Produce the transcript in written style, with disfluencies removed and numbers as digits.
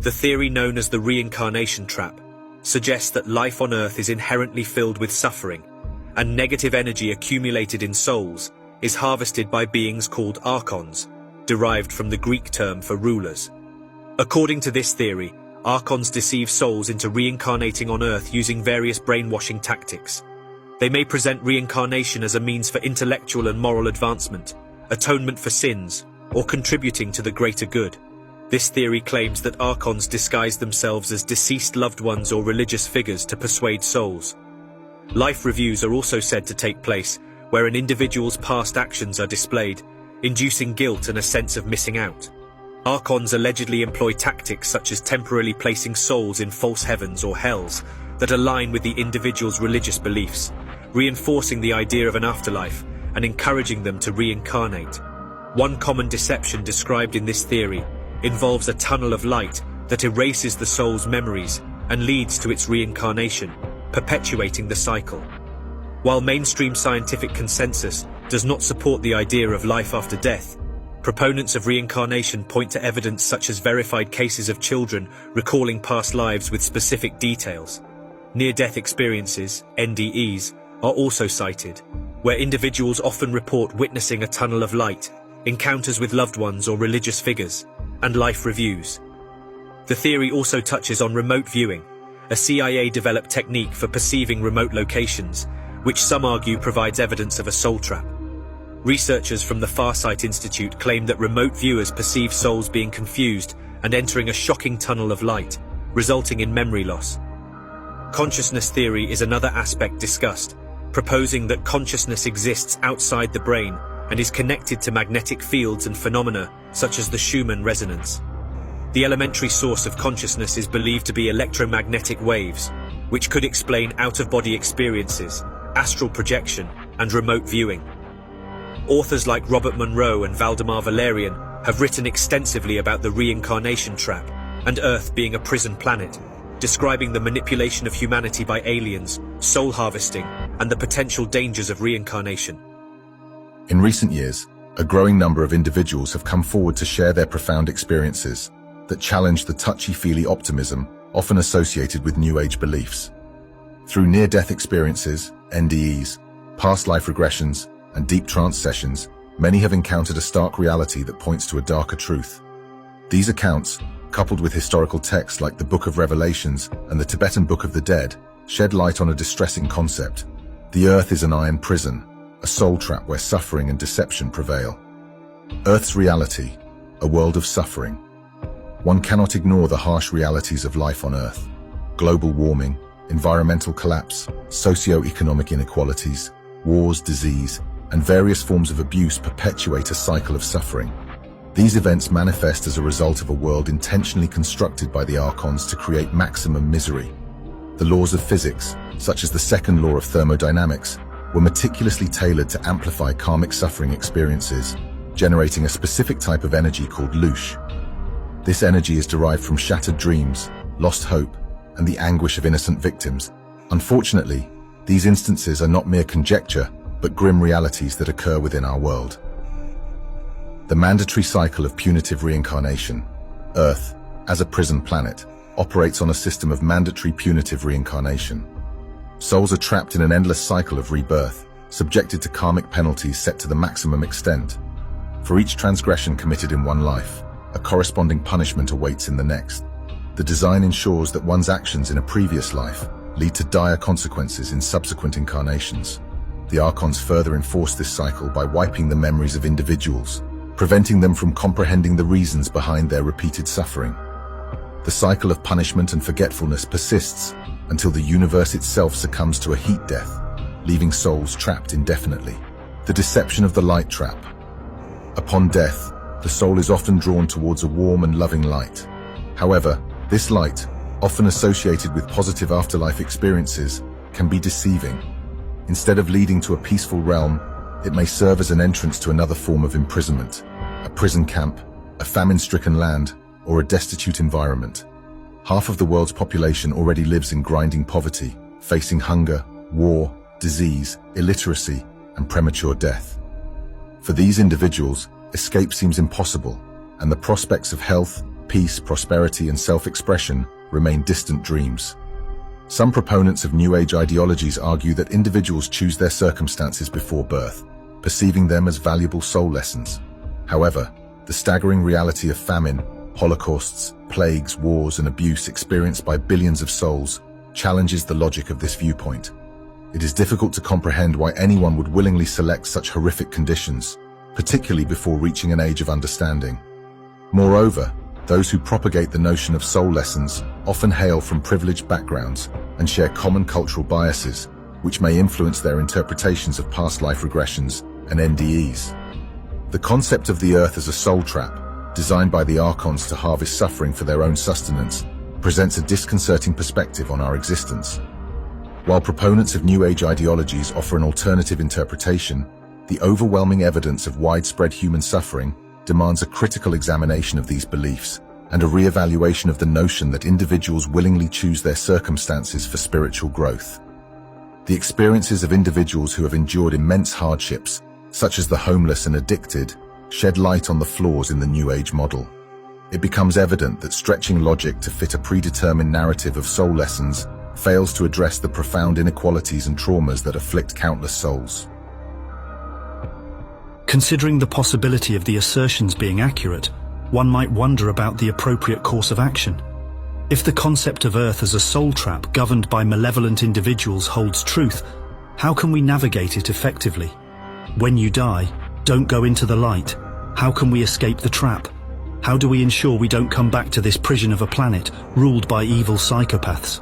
The theory known as the reincarnation trap suggests that life on Earth is inherently filled with suffering, and negative energy accumulated in souls is harvested by beings called archons, derived from the Greek term for rulers. According to this theory, archons deceive souls into reincarnating on Earth using various brainwashing tactics. They may present reincarnation as a means for intellectual and moral advancement, atonement for sins, or contributing to the greater good. This theory claims that archons disguise themselves as deceased loved ones or religious figures to persuade souls. Life reviews are also said to take place, where an individual's past actions are displayed, inducing guilt and a sense of missing out. Archons allegedly employ tactics such as temporarily placing souls in false heavens or hells that align with the individual's religious beliefs, reinforcing the idea of an afterlife and encouraging them to reincarnate. One common deception described in this theory involves a tunnel of light that erases the soul's memories and leads to its reincarnation, perpetuating the cycle. While mainstream scientific consensus does not support the idea of life after death, proponents of reincarnation point to evidence such as verified cases of children recalling past lives with specific details. Near-death experiences, NDEs, are also cited, where individuals often report witnessing a tunnel of light, encounters with loved ones or religious figures, and life reviews. The theory also touches on remote viewing, a CIA-developed technique for perceiving remote locations, which some argue provides evidence of a soul trap. Researchers from the Farsight Institute claim that remote viewers perceive souls being confused and entering a shocking tunnel of light, resulting in memory loss. Consciousness theory is another aspect discussed, proposing that consciousness exists outside the brain and is connected to magnetic fields and phenomena such as the Schumann resonance. The elementary source of consciousness is believed to be electromagnetic waves, which could explain out-of-body experiences, astral projection, and remote viewing. Authors like Robert Monroe and Valdemar Valerian have written extensively about the reincarnation trap and Earth being a prison planet, describing the manipulation of humanity by aliens, soul harvesting, and the potential dangers of reincarnation. In recent years, a growing number of individuals have come forward to share their profound experiences that challenge the touchy-feely optimism often associated with New Age beliefs. Through near-death experiences, NDEs, past life regressions, and deep trance sessions, many have encountered a stark reality that points to a darker truth. These accounts, coupled with historical texts like the Book of Revelations and the Tibetan Book of the Dead, shed light on a distressing concept. The Earth is an iron prison, a soul trap where suffering and deception prevail. Earth's reality, a world of suffering. One cannot ignore the harsh realities of life on Earth. Global warming, environmental collapse, socio-economic inequalities, wars, disease, and various forms of abuse perpetuate a cycle of suffering. These events manifest as a result of a world intentionally constructed by the archons to create maximum misery. The laws of physics, such as the second law of thermodynamics, were meticulously tailored to amplify karmic suffering experiences, generating a specific type of energy called loosh. This energy is derived from shattered dreams, lost hope, and the anguish of innocent victims. Unfortunately, these instances are not mere conjecture, but grim realities that occur within our world. The mandatory cycle of punitive reincarnation. Earth, as a prison planet, operates on a system of mandatory punitive reincarnation. Souls are trapped in an endless cycle of rebirth, subjected to karmic penalties set to the maximum extent. For each transgression committed in one life, a corresponding punishment awaits in the next. The design ensures that one's actions in a previous life lead to dire consequences in subsequent incarnations. The archons further enforce this cycle by wiping the memories of individuals, preventing them from comprehending the reasons behind their repeated suffering. The cycle of punishment and forgetfulness persists until the universe itself succumbs to a heat death, leaving souls trapped indefinitely. The deception of the light trap. Upon death, the soul is often drawn towards a warm and loving light. However, this light, often associated with positive afterlife experiences, can be deceiving. Instead of leading to a peaceful realm, it may serve as an entrance to another form of imprisonment, a prison camp, a famine-stricken land, or a destitute environment. Half of the world's population already lives in grinding poverty, facing hunger, war, disease, illiteracy, and premature death. For these individuals, escape seems impossible, and the prospects of health, peace, prosperity, and self-expression remain distant dreams. Some proponents of New Age ideologies argue that individuals choose their circumstances before birth, perceiving them as valuable soul lessons. However, the staggering reality of famine, holocausts, plagues, wars, and abuse experienced by billions of souls challenges the logic of this viewpoint. It is difficult to comprehend why anyone would willingly select such horrific conditions, particularly before reaching an age of understanding. Moreover, those who propagate the notion of soul lessons often hail from privileged backgrounds and share common cultural biases, which may influence their interpretations of past life regressions and NDEs. The concept of the Earth as a soul trap, designed by the Archons to harvest suffering for their own sustenance, presents a disconcerting perspective on our existence. While proponents of New Age ideologies offer an alternative interpretation, the overwhelming evidence of widespread human suffering demands a critical examination of these beliefs and a re-evaluation of the notion that individuals willingly choose their circumstances for spiritual growth. The experiences of individuals who have endured immense hardships, such as the homeless and addicted, shed light on the flaws in the New Age model. It becomes evident that stretching logic to fit a predetermined narrative of soul lessons fails to address the profound inequalities and traumas that afflict countless souls. Considering the possibility of the assertions being accurate, one might wonder about the appropriate course of action. If the concept of Earth as a soul trap governed by malevolent individuals holds truth, how can we navigate it effectively? When you die, don't go into the light. How can we escape the trap? How do we ensure we don't come back to this prison of a planet ruled by evil psychopaths?